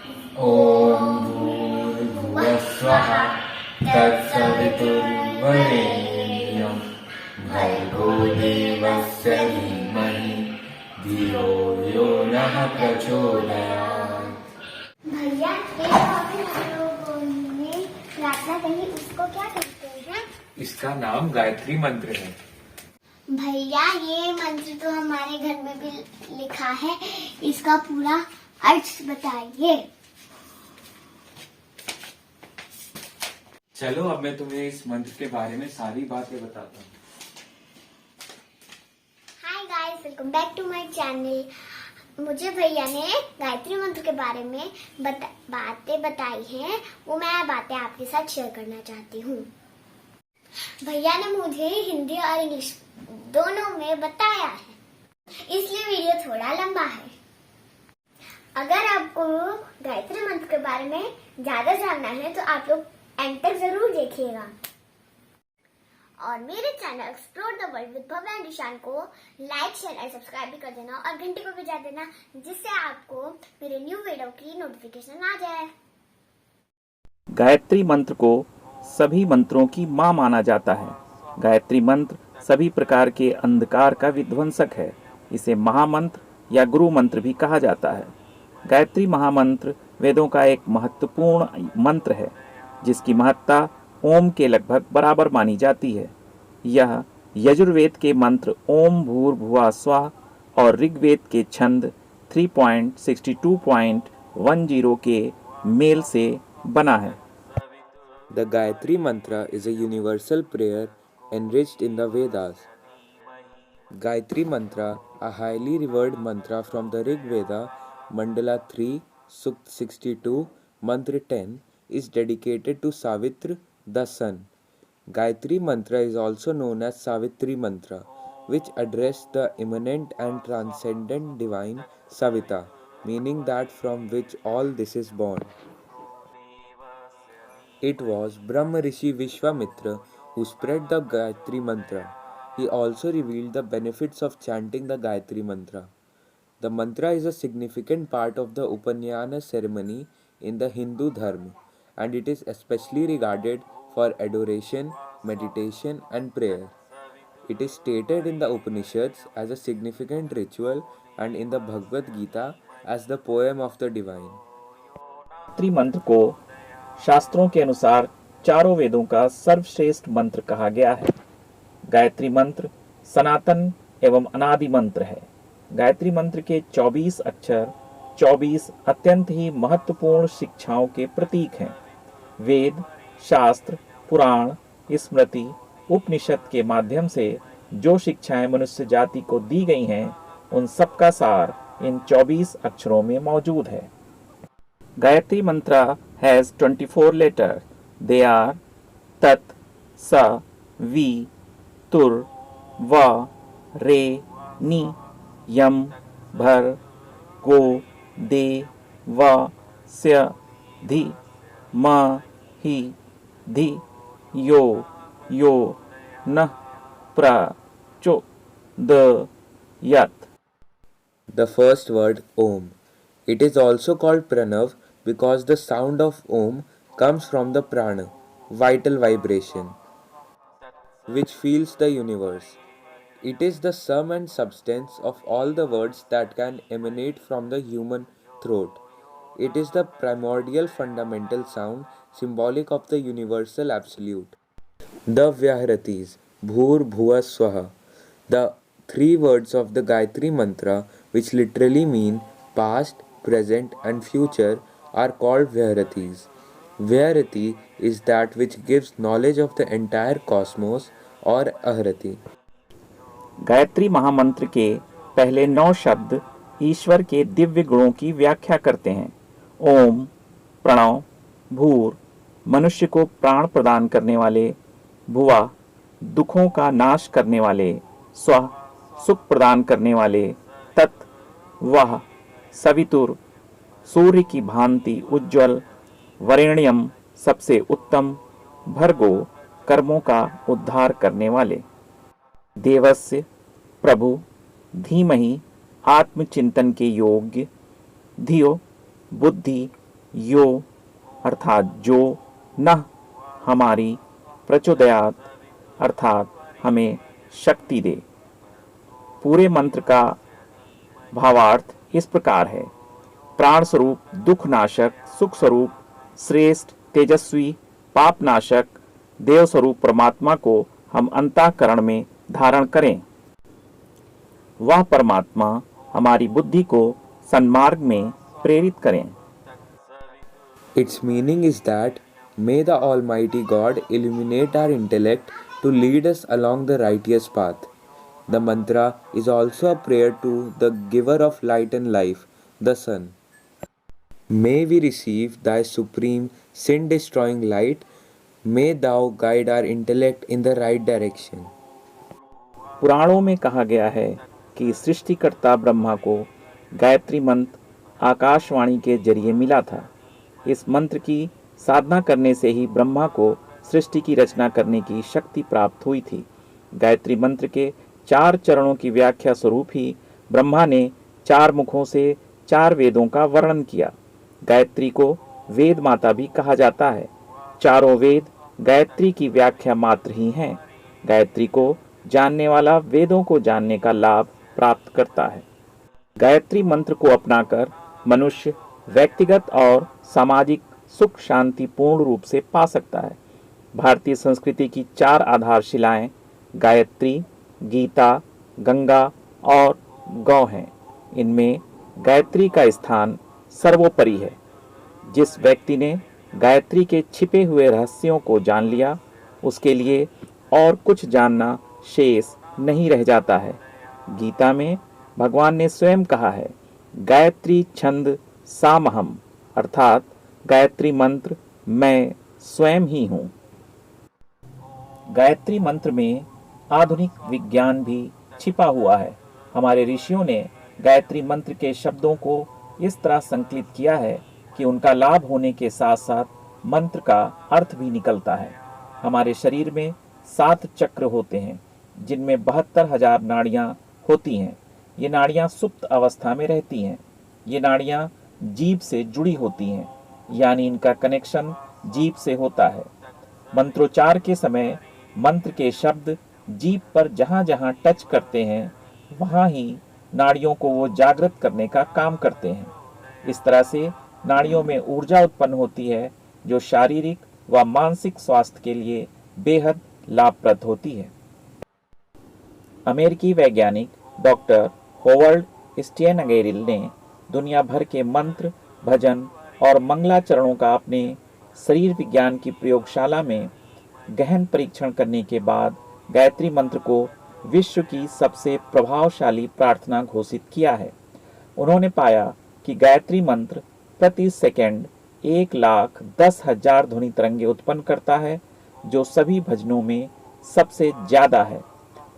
ॐ भूर्भुवः स्वः तत्सवितुर्वरेण्यं भर्गो देवस्य धीमहि धियो यो नः प्रचोदयात्। भैया ये अभी हम लोगों ने प्रार्थना कही, उसको क्या कहते हैं? इसका नाम गायत्री मंत्र है। भैया ये मंत्र तो हमारे घर में भी लिखा है, इसका पूरा अर्थ बताइए। चलो अब मैं तुम्हें इस मंत्र के बारे में सारी बातें बताता हूँ। Hi guys, welcome back to my channel. मुझे भैया ने गायत्री मंत्र के बारे में बातें बताई हैं, वो मैं बातें आपके साथ शेयर करना चाहती हूँ। भैया ने मुझे हिंदी और इंग्लिश दोनों में बताया है, इसलिए वीडियो थोड़ा लंबा है। अगर आपको गायत्री मंत्र के बारे में ज्यादा जानना है तो आप लोग एंड तक जरूर देखिएगा। और मेरे channel explore the world with Bhavya and Ishaan को लाइक, शेयर और सब्सक्राइब भी कर देना और घंटी को बजा देना, जिससे आपको मेरे न्यू वीडियो की नोटिफिकेशन आ जाए। गायत्री मंत्र को सभी मंत्रों की मां माना जाता है। गायत्री मंत्र सभी प्रकार के अंधकार का विध्वंसक है। इसे महामंत्र या गुरु मंत्र भी कहा जाता है। गायत्री महामंत्र वेदों का एक महत्वपूर्ण मंत्र है, जिसकी महत्ता ओम के लगभग बराबर मानी जाती है। यह यजुर्वेद के मंत्र ओम भूर्भुवः स्वः और ऋग्वेद के छंद 3.62.10 के मेल से बना है। The Gayatri Mantra is a universal prayer enriched in the Vedas. Gayatri Mantra, a highly revered mantra from the Rig Veda, Mandala 3, Sukt 62, Mantra 10, is dedicated to Savitra, the sun. Gayatri Mantra is also known as Savitri Mantra, which addresses the immanent and transcendent divine Savita, meaning that from which all this is born. It was Brahma Rishi Vishwamitra who spread the Gayatri Mantra. He also revealed the benefits of chanting the Gayatri Mantra. The mantra is a significant part of the Upanayana ceremony in the Hindu Dharma, and it is especially regarded for adoration, meditation, and prayer. It is stated in the Upanishads as a significant ritual and in the Bhagavad Gita as the poem of the divine. Gayatri मंत्र को शास्त्रों के अनुसार चारों वेदों का सर्वश्रेष्ठ मंत्र कहा गया है। गायत्री मंत्र सनातन एवं अनादि मंत्र है। गायत्री मंत्र के 24 अक्षर 24 अत्यंत ही महत्वपूर्ण शिक्षाओं के प्रतीक हैं। वेद, शास्त्र, पुराण, स्मृति, उपनिषद के माध्यम से जो शिक्षाएं मनुष्य जाति को दी गई हैं, उन सब का सार इन 24 अक्षरों में मौजूद है। गायत्री मंत्र has 24 letters. They are tat, sa, vi, tur, va, re, ni, yam, bhar, go, de, va, sya, dhi, ma, hi, dhi, yo, nah, pra, cho, the, yat. The first word Om. It is also called Pranav because the sound of Om comes from the prana, vital vibration, which fills the universe. It is the sum and substance of all the words that can emanate from the human throat. It is the primordial fundamental sound, symbolic of the universal absolute. The Vyaharatis, Bhur Bhuva Swaha, the three words of the Gayatri Mantra, which literally mean past, present, and future, are called Vyaharatis. Vyaharathi is that which gives knowledge of the entire cosmos, or Aharati. Gayatri महामंत्र के पहले 9 शब्द ईश्वर के दिव्य गुणों की व्याख्या करते हैं। ओम, प्रणव, भूर, मनुष्य को प्राण प्रदान करने वाले, भुवा, दुखों का नाश करने वाले, स्व, सुख प्रदान करने वाले, तत्, वह, सवितुर, सूर्य की भांति उज्ज्वल, वरेण्यम, सबसे उत्तम, भर्गो, कर्मों का उद्धार करने वाले, देवस्य, प्रभु, धीमहि, आत्मचिंतन के योग्य, धियो, बुद्धि, यो अर्थात जो, नः हमारी, प्रचोदयात अर्थात हमें शक्ति दे। पूरे मंत्र का भावार्थ इस प्रकार है। प्राण स्वरूप, दुख नाशक, सुख स्वरूप, श्रेष्ठ, तेजस्वी, पाप नाशक, देव स्वरूप परमात्मा को हम अंतःकरण में धारण करें। वह परमात्मा हमारी बुद्धि को सन्मार्ग में प्रेरित करें। Its meaning is that may the Almighty God illuminate our intellect to lead us along the righteous path. The mantra is also a prayer to the giver of light and life, the Sun. May we receive thy supreme sin-destroying light. May thou guide our intellect in the right direction. पुराणों में कहा गया है कि सृष्टिकर्ता ब्रह्मा को गायत्री मंत्र आकाशवाणी के जरिए मिला था। इस मंत्र की साधना करने से ही ब्रह्मा को सृष्टि की रचना करने की शक्ति प्राप्त हुई थी। गायत्री मंत्र के 4 चरणों की व्याख्या स्वरूप ही ब्रह्मा ने 4 मुखों से 4 वेदों का वर्णन किया। गायत्री को वेद माता भी कहा जाता है। चारों वेद गायत्री की व्याख्या मात्र ही हैं। गायत्री को जानने वाला वेदों को जानने का लाभ प्राप्त करता है। गायत्री मंत्र को अपनाकर मनुष्य व्यक्तिगत और सामाजिक सुख शांति पूर्ण रूप से पा सकता है। भारतीय संस्कृति की 4 आधारशिलाएं गायत्री, गीता, गंगा और गौ हैं। इनमें गायत्री का स्थान सर्वोपरि है। जिस व्यक्ति ने गायत्री के छिपे हुए रहस्यों को जान लिया, उसके लिए और कुछ जानना शेष नहीं रह जाता है। गीता में भगवान ने स्वयं कहा है, गायत्री छंद सामहम, अर्थात गायत्री मंत्र मैं स्वयं ही हूँ। गायत्री मंत्र में आधुनिक विज्ञान भी छिपा हुआ है। हमारे ऋषियों ने गायत्री मंत्र के शब्दों को इस तरह संकलित किया है कि उनका लाभ होने के साथ साथ मंत्र का अर्थ भी निकलता है। हमारे शरीर में 7 चक्र होते हैं, जिनमें 72,000 नाड़ियां होती हैं। ये नाड़ियां सुप्त अवस्था में रहती हैं। ये नाड़ियां जीभ से जुड़ी होती हैं, यानी इनका कनेक्शन जीभ से होता है। मंत्रोच्चार के समय मंत्र के शब्द जीभ पर जहां जहां टच करते हैं, वहां ही नाड़ियों को वो जागृत करने का काम करते हैं। इस तरह से नाड़ियों में ऊर्जा उत्पन्न होती है, जो शारीरिक व मानसिक स्वास्थ्य के लिए बेहद लाभप्रद होती है। अमेरिकी वैज्ञानिक डॉक्टर होवर्ड स्टेनगेरिल ने दुनिया भर के मंत्र, भजन और मंगलाचरणों का अपने शरीर विज्ञान की प्रयोगशाला में गहन परीक्षण करने के बाद गायत्री मंत्र को विश्व की सबसे प्रभावशाली प्रार्थना घोषित किया है। उन्होंने पाया कि गायत्री मंत्र प्रति सेकंड 1,10,000 ध्वनि तरंगे उत्पन्न करता है, जो सभी भजनों में सबसे ज्यादा है।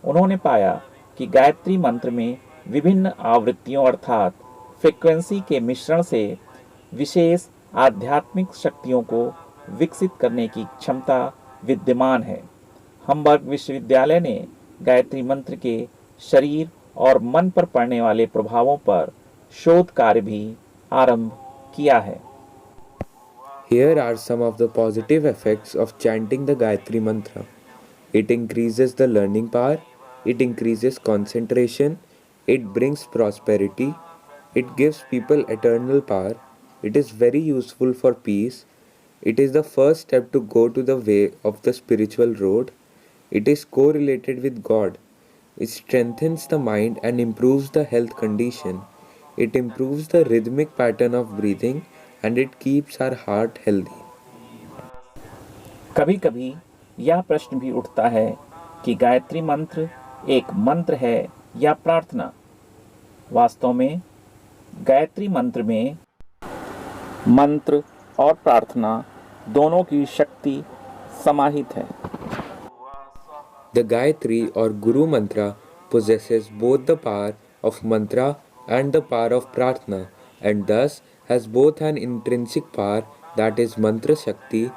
उन्होंने पाया कि गायत्री मंत्र में विभिन्न आवृत्तियों अर्थात फ्रीक्वेंसी के मिश्रण से विशेष आध्यात्मिक शक्तियों को विकसित करने की क्षमता विद्यमान है। हम्बर्ग विश्वविद्यालय ने गायत्री मंत्र के शरीर और मन पर पड़ने वाले प्रभावों पर शोध कार्य भी आरंभ किया है। Here are some of the positive effects of chanting the Gayatri Mantra. It increases the learning power, it increases concentration, it brings prosperity, it gives people eternal power, it is very useful for peace, it is the first step to go to the way of the spiritual road, it is correlated with God, it strengthens the mind and improves the health condition, it improves the rhythmic pattern of breathing, and it keeps our heart healthy. कभी कभी यह प्रश्न भी उठता है कि गायत्री मंत्र एक मंत्र है या प्रार्थना। वास्तव में गायत्री मंत्र में मंत्र और प्रार्थना दोनों की शक्ति समाहित है। The Gayatri or Guru Mantra possesses both the power of mantra and the power of prarthana, and thus has both an intrinsic power, that is mantra shakti,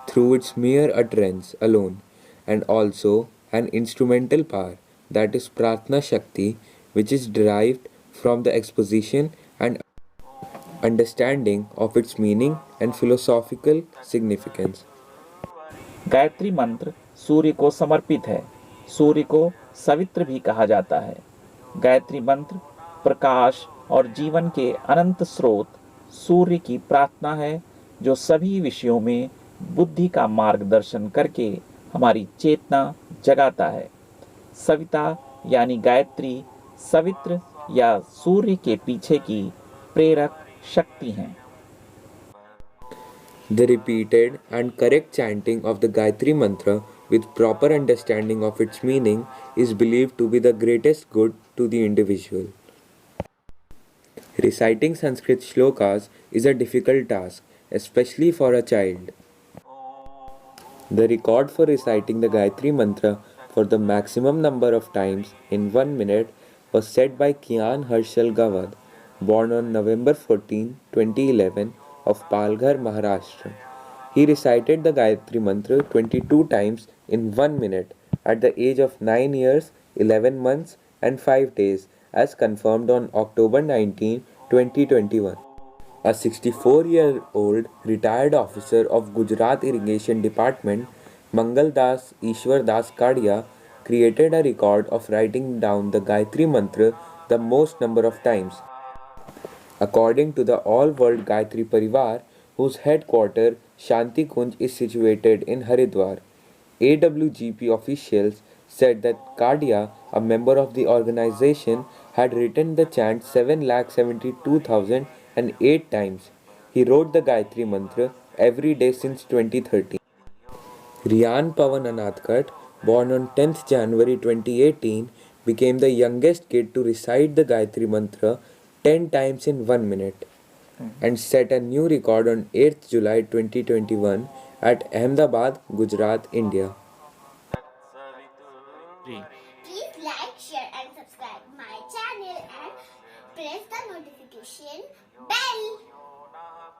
through its mere utterance alone, and also an instrumental power, that is prarthana shakti, which is derived from the exposition and understanding of its meaning and philosophical significance. Gayatri मंत्र सूर्य को समर्पित है। सूर्य को सवित्र भी कहा जाता है। गायत्री मंत्र प्रकाश और जीवन के अनंत स्रोत सूर्य की प्रार्थना है, जो सभी विषयों में बुद्धि का मार्गदर्शन करके हमारी चेतना जगाता है। सविता यानी गायत्री सवित्र या सूर्य के पीछे की प्रेरक शक्ति हैं। The repeated and correct chanting of the Gayatri Mantra with proper understanding of its meaning is believed to be the greatest good to the individual. Reciting Sanskrit shlokas is a difficult task, especially for a child. The record for reciting the Gayatri Mantra for the maximum number of times in 1 minute was set by Kian Harshal Gawad, born on November 14, 2011, of Palghar, Maharashtra. He recited the Gayatri Mantra 22 times in 1 minute at the age of 9 years, 11 months, and 5 days, as confirmed on October 19, 2021. A 64-year-old retired officer of Gujarat Irrigation Department, Mangal Das Ishwar Das Kadia, created a record of writing down the Gayatri Mantra the most number of times. According to the All World Gayatri Parivar, whose headquarters Shanti Kunj is situated in Haridwar, AWGP officials said that Kadia, a member of the organization, had written the chant 7,72,008 times. He wrote the Gayatri Mantra every day since 2013. Riyan Pawan Anadkat, born on 10th January 2018, became the youngest kid to recite the Gayatri Mantra 10 times in 1 minute and set a new record on 8th July 2021 at Ahmedabad, Gujarat, India. Please like, share and subscribe my channel and press the notification bell.